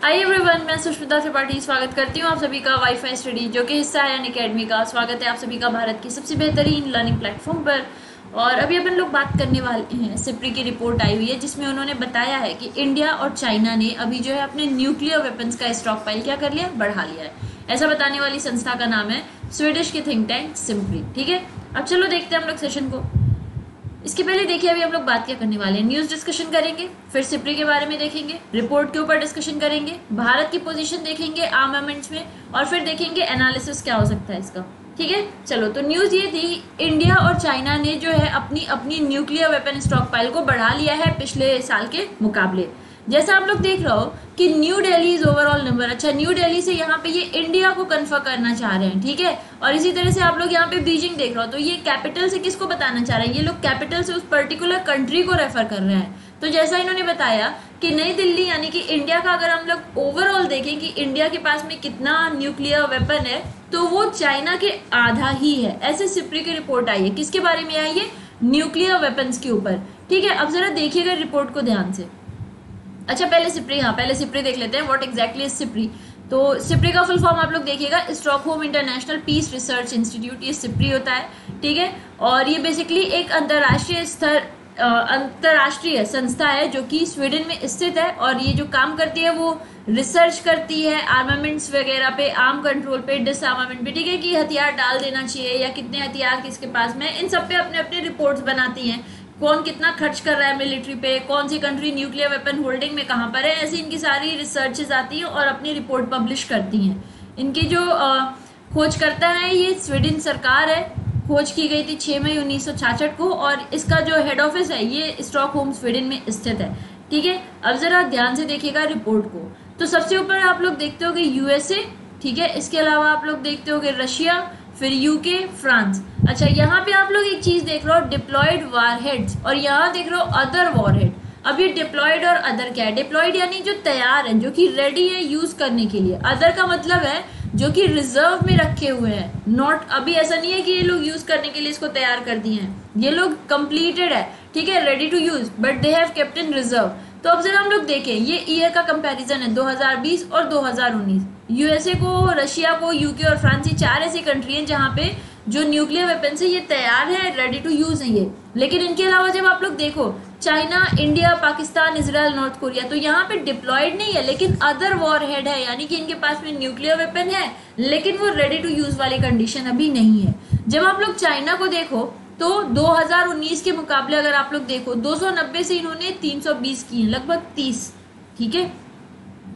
Hi everyone, मैं सुष्मिता त्रिपाठी स्वागत करती हूँ आप सभी का वाईफाई स्टडी जो कि हिस्सा है अनअकैडमी का। स्वागत है आप सभी का भारत की सबसे बेहतरीन लर्निंग प्लेटफॉर्म पर। और अभी अपन लोग बात करने वाले हैं, सिप्री की रिपोर्ट आई हुई है जिसमें उन्होंने बताया है कि इंडिया और चाइना ने अभी जो है अपने न्यूक्लियर वेपन्स का स्टॉक पाइल क्या कर लिया, बढ़ा लिया है। ऐसा बताने वाली संस्था का नाम है स्वीडिश की थिंक टैंक सिप्री। ठीक है, अब चलो देखते हैं हम लोग सेशन को। इसके पहले देखिए अभी हम लोग बात क्या करने वाले हैं। न्यूज डिस्कशन करेंगे, फिर सिप्री के बारे में देखेंगे, रिपोर्ट के ऊपर डिस्कशन करेंगे, भारत की पोजीशन देखेंगे आर्मामेंट्स में, और फिर देखेंगे एनालिसिस क्या हो सकता है इसका। ठीक है, चलो तो न्यूज ये थी, इंडिया और चाइना ने जो है अपनी अपनी न्यूक्लियर वेपन स्टॉक पाइल को बढ़ा लिया है पिछले साल के मुकाबले। जैसा आप लोग देख रहे हो कि new Delhi is overall number. अच्छा, न्यू दिल्ली से यहाँ पे ये इंडिया को कन्फर करना चाह रहे हैं। ठीक है, और इसी तरह से आप लोग यहाँ पे बीजिंग देख रहे हो तो ये कैपिटल से किसको बताना चाह रहे हैं, ये लोग कैपिटल से उस पर्टिकुलर कंट्री को रेफर कर रहे हैं। तो जैसा इन्होंने बताया कि नई दिल्ली यानी कि इंडिया का अगर हम लोग ओवरऑल देखें कि इंडिया के पास में कितना न्यूक्लियर वेपन है तो वो चाइना के आधा ही है। ऐसे सिप्री की रिपोर्ट आई है। किसके बारे में आई है, न्यूक्लियर वेपन्स के ऊपर। ठीक है, अब जरा देखिएगा रिपोर्ट को ध्यान से। अच्छा, पहले सिप्री देख लेते हैं व्हाट एग्जैक्टली इज सिप्री। तो सिप्री का फुल फॉर्म आप लोग देखिएगा, Stockholm International Peace Research Institute, ये सिप्री होता है। ठीक है, और ये बेसिकली एक अंतरराष्ट्रीय संस्था है जो कि स्वीडन में स्थित है, और ये जो काम करती है वो रिसर्च करती है आर्मामेंट्स वगैरह पे, आर्म कंट्रोल पे, डिसआर्मामेंट पे। ठीक है, कि हथियार डाल देना चाहिए या कितने हथियार किसके पास में, इन सब पे अपने अपने रिपोर्ट्स बनाती हैं। कौन कितना खर्च कर रहा है मिलिट्री पे, कौन सी कंट्री न्यूक्लियर वेपन होल्डिंग में कहाँ पर है, ऐसी इनकी सारी रिसर्चेज आती हैं और अपनी रिपोर्ट पब्लिश करती हैं। इनकी जो खोज करता है ये स्वीडन सरकार है। खोज की गई थी 6 मई 1966 को, और इसका जो हेड ऑफिस है ये स्टॉकहोम स्वीडन में स्थित है। ठीक है, अब जरा ध्यान से देखिएगा रिपोर्ट को। तो सबसे ऊपर आप लोग देखते हो कि यूएसए, ठीक है, इसके अलावा आप लोग देखते हो कि रशिया, फिर यूके, फ्रांस। अच्छा, यहाँ पे आप लोग एक चीज देख रहे हो, डिप्लॉयड वारहेड्स, और यहाँ देख रहे हो अदर वॉरहेड। अब ये डिप्लॉयड और अदर क्या है, डिप्लॉयड यानी जो तैयार है, जो कि रेडी है यूज करने के लिए। अदर का मतलब है जो कि रिजर्व में रखे हुए हैं, नॉट अभी ऐसा नहीं है कि ये लोग यूज करने के लिए इसको तैयार कर दिए हैं, ये लोग कंप्लीटेड है। ठीक है, ready to use, but they have kept in reserve. तो अब जरा हम लोग देखें, ये ईयर का कंपैरिजन है 2020 और 2019। यूएसए को, रशिया को, यूके और फ्रांस, ये चार ऐसी कंट्री हैं जहाँ पे जो न्यूक्लियर वेपन से ये तैयार है, रेडी टू यूज है ये। लेकिन इनके अलावा जब आप लोग देखो, China, India, Pakistan, Israel, north Korea, तो यहाँ पे डिप्लॉयड नहीं है लेकिन अदर वॉर हेड है, यानी कि इनके पास में न्यूक्लियर वेपन है लेकिन वो रेडी टू यूज वाली कंडीशन अभी नहीं है। जब आप लोग चाइना को देखो तो 2019 के मुकाबले अगर आप लोग देखो 290 से इन्होंने 320 किए, लगभग 30। ठीक है,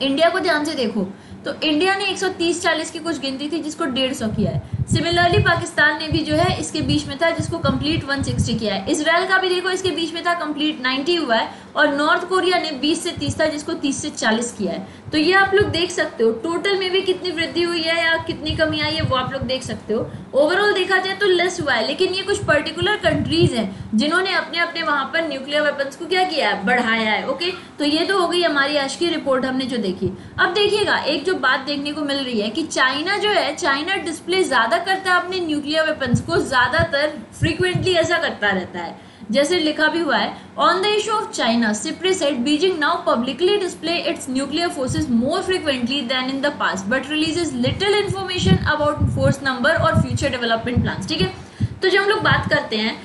इंडिया को ध्यान से देखो तो इंडिया ने 130-40 की कुछ गिनती थी जिसको 150 किया है। सिमिलरली पाकिस्तान ने भी जो है इसके बीच में था जिसको कंप्लीट 160 किया है। इसराइल का भी देखो इसके बीच में था, कंप्लीट 90 हुआ है। और नॉर्थ कोरिया ने 20 से 30 था जिसको 30 से 40 किया है। तो ये आप लोग देख सकते हो टोटल में भी कितनी वृद्धि हुई है या कितनी कमी आई है, वो आप लोग देख सकते हो। ओवरऑल देखा जाए तो लेस हुआ है, लेकिन ये कुछ पर्टिकुलर कंट्रीज हैं जिन्होंने अपने अपने वहां पर न्यूक्लियर वेपन्स को क्या किया है, बढ़ाया है। ओके, तो ये तो हो गई हमारी आज की रिपोर्ट हमने जो देखी। अब देखिएगा एक जो बात देखने को मिल रही है कि चाइना जो है, चाइना डिस्प्ले ज्यादा करता है अपने न्यूक्लियर वेपन्स को, ज्यादातर फ्रीक्वेंटली ऐसा करता रहता है। जैसे लिखा भी हुआ है, on the issue of China SIPRI said Beijing now publicly display its nuclear forces more frequently than in the past but releases little information about force number और फ्यूचर डेवलपमेंट प्लान्स। ठीक है, तो जब हम लोग बात करते हैं,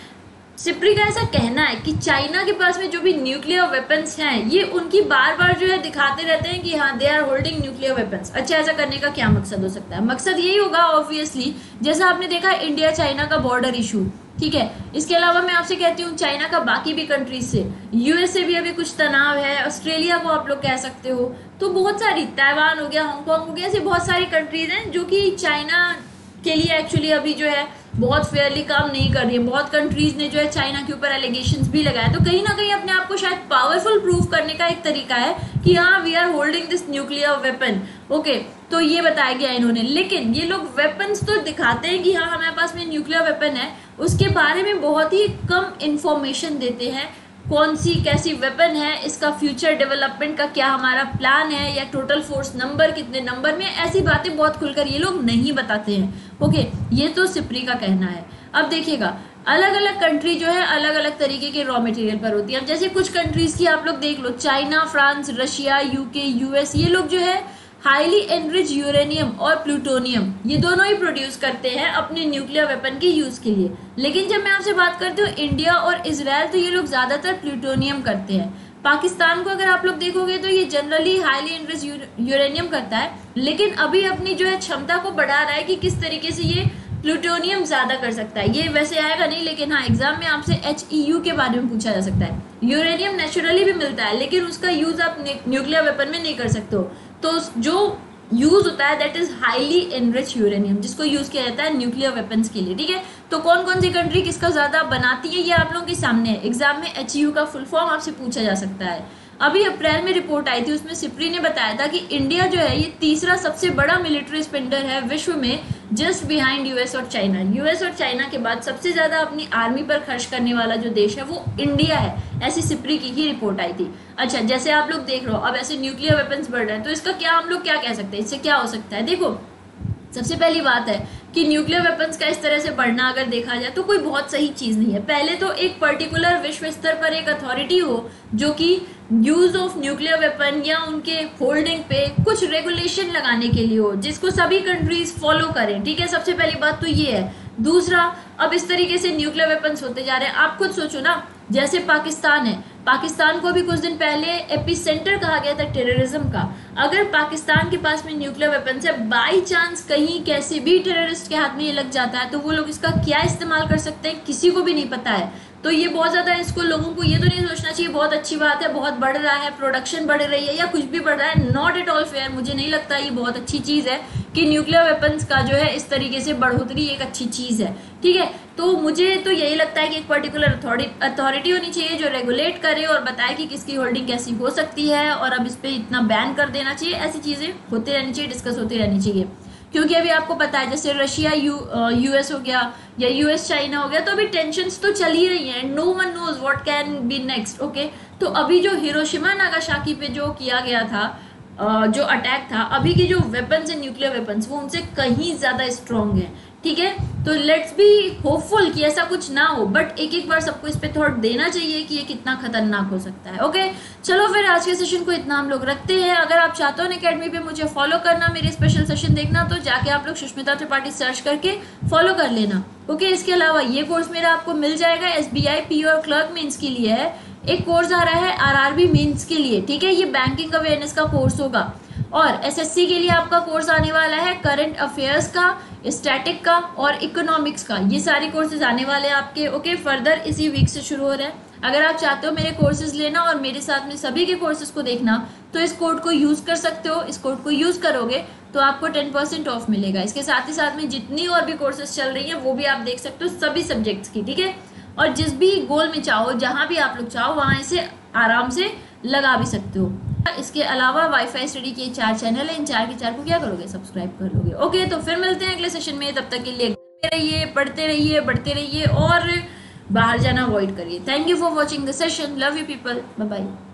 सिप्री का ऐसा कहना है कि चाइना के पास में जो भी न्यूक्लियर वेपन्स हैं ये उनकी बार बार जो है दिखाते रहते हैं कि हाँ they are holding nuclear weapons. अच्छा, ऐसा करने का क्या मकसद हो सकता है, मकसद यही होगा ऑब्वियसली, जैसा आपने देखा इंडिया चाइना का बॉर्डर इशू। ठीक है, इसके अलावा मैं आपसे कहती हूँ चाइना का बाकी भी कंट्रीज से, यूएस से भी अभी कुछ तनाव है, ऑस्ट्रेलिया को आप लोग कह सकते हो, तो बहुत सारी, ताइवान हो गया, हांगकांग हो गया, ऐसी बहुत सारी कंट्रीज हैं जो कि चाइना के लिए एक्चुअली अभी जो है बहुत फेयरली काम नहीं कर रही है। बहुत कंट्रीज ने जो है चाइना के ऊपर एलिगेशंस भी लगाया, तो कहीं ना कहीं अपने आप को शायद पावरफुल प्रूव करने का एक तरीका है कि हाँ we are holding this nuclear weapon. Okay, तो ये बताया गया इन्होंने। लेकिन ये लोग वेपन्स तो दिखाते हैं कि हाँ हमारे पास में न्यूक्लियर वेपन है, उसके बारे में बहुत ही कम इंफॉर्मेशन देते हैं। कौन सी कैसी वेपन है, इसका फ्यूचर डेवलपमेंट का क्या हमारा प्लान है, या टोटल फोर्स नंबर कितने नंबर में, ऐसी बातें बहुत खुलकर ये लोग नहीं बताते हैं। ओके, ये तो सिप्री का कहना है। अब देखिएगा अलग अलग कंट्री जो है अलग अलग तरीके के रॉ मटेरियल पर होती है। अब जैसे कुछ कंट्रीज की आप लोग देख लो, China, France, Russia, UK, US, ये लोग जो है हाईली एनरिच यूरेनियम और प्लूटोनियम ये दोनों ही प्रोड्यूस करते हैं अपने न्यूक्लियर वेपन के यूज के लिए। लेकिन जब मैं आपसे बात करती हूँ इंडिया और इजराइल, तो ये लोग ज्यादातर प्लूटोनियम करते हैं। पाकिस्तान को अगर आप लोग देखोगे तो ये जनरली हाईली एनरिच यूरेनियम करता है, लेकिन अभी अपनी जो है क्षमता को बढ़ा रहा है कि किस तरीके से ये प्लूटोनियम ज्यादा कर सकता है। ये वैसे आएगा नहीं, लेकिन हाँ एग्जाम में आपसे HEU के बारे में पूछा जा सकता है। यूरेनियम नेचुरली भी मिलता है, लेकिन उसका यूज आप न्यूक्लियर वेपन में नहीं कर सकते हो। तो जो यूज होता है that is highly enrich uranium, जिसको यूज किया जाता है न्यूक्लियर वेपन्स के लिए। ठीक है, तो कौन कौन सी कंट्री किसका ज्यादा बनाती है ये आप लोगों के सामने है। एग्जाम में HEU का फुल फॉर्म आपसे पूछा जा सकता है। अभी अप्रैल में रिपोर्ट आई थी, उसमें सिप्री ने बताया था कि इंडिया जो है ये तीसरा सबसे बड़ा मिलिट्री स्पेंडर है विश्व में, जस्ट बिहाइंड यूएस और चाइना। यूएस और चाइना के बाद सबसे ज्यादा अपनी आर्मी पर खर्च करने वाला जो देश है वो इंडिया है, ऐसी सिप्री की ही रिपोर्ट आई थी। अच्छा, जैसे आप लोग देख रहे हो अब ऐसे न्यूक्लियर वेपन्स बढ़ रहे हैं, तो इसका क्या हम लोग क्या कह सकते हैं, इससे क्या हो सकता है। देखो, सबसे पहली बात है कि न्यूक्लियर वेपन्स का इस तरह से बढ़ना अगर देखा जाए तो कोई बहुत सही चीज नहीं है। पहले तो एक पर्टिकुलर विश्व स्तर पर एक अथॉरिटी हो जो कि यूज ऑफ न्यूक्लियर वेपन या उनके होल्डिंग पे कुछ रेगुलेशन लगाने के लिए हो, जिसको सभी कंट्रीज फॉलो करें। ठीक है, सबसे पहली बात तो ये है। दूसरा, अब इस तरीके से न्यूक्लियर वेपन्स होते जा रहे हैं, आप खुद सोचो ना, जैसे पाकिस्तान है, पाकिस्तान को भी कुछ दिन पहले एपिसेंटर कहा गया था टेररिज्म का। अगर पाकिस्तान के पास में न्यूक्लियर वेपन्स है, बाई चांस कहीं कैसे भी टेररिस्ट के हाथ में ये लग जाता है, तो वो लोग इसका क्या इस्तेमाल कर सकते हैं किसी को भी नहीं पता है। तो ये बहुत ज्यादा, इसको लोगों को ये तो नहीं सोचना चाहिए बहुत अच्छी बात है, बहुत बढ़ रहा है, प्रोडक्शन बढ़ रही है या कुछ भी बढ़ रहा है। नॉट एट ऑल फेयर, मुझे नहीं लगता ये बहुत अच्छी चीज है कि न्यूक्लियर वेपन्स का जो है इस तरीके से बढ़ोतरी एक अच्छी चीज है। ठीक है, तो मुझे तो यही लगता है कि एक पर्टिकुलर अथॉरिटी होनी चाहिए जो रेगुलेट करे और बताए कि किसकी होल्डिंग कैसी हो सकती है, और अब इस पे इतना बैन कर देना चाहिए। ऐसी चीजें होती रहनी चाहिए, डिस्कस होती रहनी चाहिए। क्योंकि अभी आपको पता है जैसे रशिया यूएस हो गया या यूएस चाइना हो गया, तो अभी टेंशन्स तो चल ही रही हैं। No one knows what can be next. Okay, तो अभी जो हिरोशिमा नागासाकी पे जो किया गया था, जो अटैक था, अभी की जो वेपन्स है न्यूक्लियर वेपन्स वो उनसे कहीं ज्यादा स्ट्रॉन्ग है। ठीक है, तो लेट्स बी होपफुल कि ऐसा कुछ ना हो, बट एक एक बार सबको इस पे थॉट देना चाहिए कि ये कितना खतरनाक हो सकता है। ओके, चलो फिर आज के सेशन को इतना हम लोग रखते हैं। अगर आप चाहते हो अकेडमी पे मुझे फॉलो करना, मेरे स्पेशल सेशन देखना, तो जाके आप लोग सुष्मिता त्रिपाठी सर्च करके फॉलो कर लेना। ओके, इसके अलावा ये कोर्स मेरा आपको मिल जाएगा SBI PO और क्लर्क मेंस के लिए है। एक कोर्स आ रहा है RRB मेंस के लिए। ठीक है, ये बैंकिंग अवेयरनेस का कोर्स होगा। और SSC के लिए आपका कोर्स आने वाला है करंट अफेयर्स का, स्टैटिक का और इकोनॉमिक्स का। ये सारे कोर्सेज आने वाले हैं आपके। ओके, फर्दर इसी वीक से शुरू हो रहा है। अगर आप चाहते हो मेरे कोर्सेज लेना और मेरे साथ में सभी के कोर्सेज को देखना, तो इस कोड को यूज कर सकते हो। इस कोड को यूज करोगे तो आपको 10% ऑफ मिलेगा। इसके साथ ही साथ में जितनी और भी कोर्सेज चल रही है वो भी आप देख सकते हो, सभी सब्जेक्ट्स की। ठीक है, और जिस भी गोल में चाहो, जहां भी आप लोग चाहो, वहां इसे आराम से लगा भी सकते हो। इसके अलावा वाईफाई स्टडी के 4 चैनल है, इन 4 के 4 को क्या करोगे, सब्सक्राइब कर लोगे। ओके, तो फिर मिलते हैं अगले सेशन में। तब तक के लिए घर में रहिए, पढ़ते रहिए, बढ़ते रहिए और बाहर जाना अवॉइड करिए। Thank you for watching the session. Love you people, bye bye.